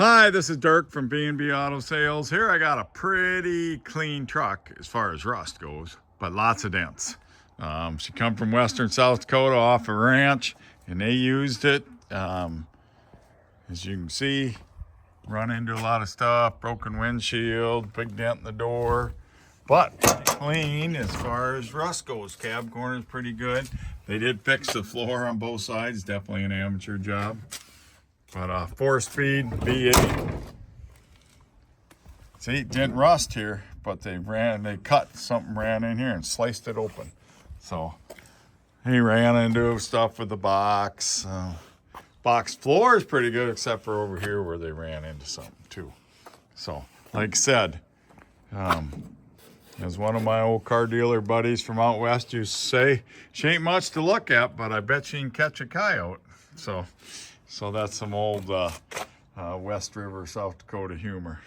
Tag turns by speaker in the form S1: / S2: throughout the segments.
S1: Hi, this is Dirk from B&B Auto Sales. Here I got a pretty clean truck as far as rust goes, but lots of dents. She come from western South Dakota off a ranch, and they used it. As you can see, run into a lot of stuff, broken windshield, big dent in the door, but clean as far as rust goes. Cab corner is pretty good. They did fix the floor on both sides, definitely an amateur job. But 4-speed V8. See, it didn't rust here, but something ran in here and sliced it open. So he ran into stuff with the box. Box floor is pretty good, except for over here where they ran into something too. So, like I said, as one of my old car dealer buddies from out west used to say, she ain't much to look at, but I bet she can catch a coyote. So that's some old West River, South Dakota humor.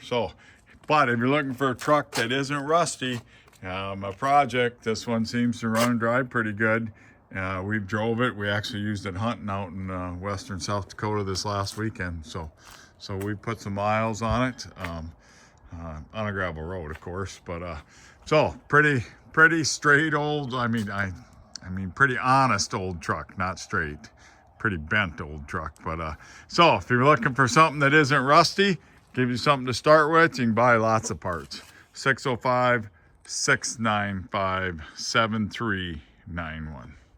S1: But if you're looking for a truck that isn't rusty, a project, this one seems to run and drive pretty good. We've drove it. We actually used it hunting out in western South Dakota this last weekend. So we put some miles on it, on a gravel road, of course. But so pretty straight old. I mean pretty honest old truck, not straight. Pretty bent old truck. But so if you're looking for something that isn't rusty, give you something to start with, you can buy lots of parts. 605-695-7391.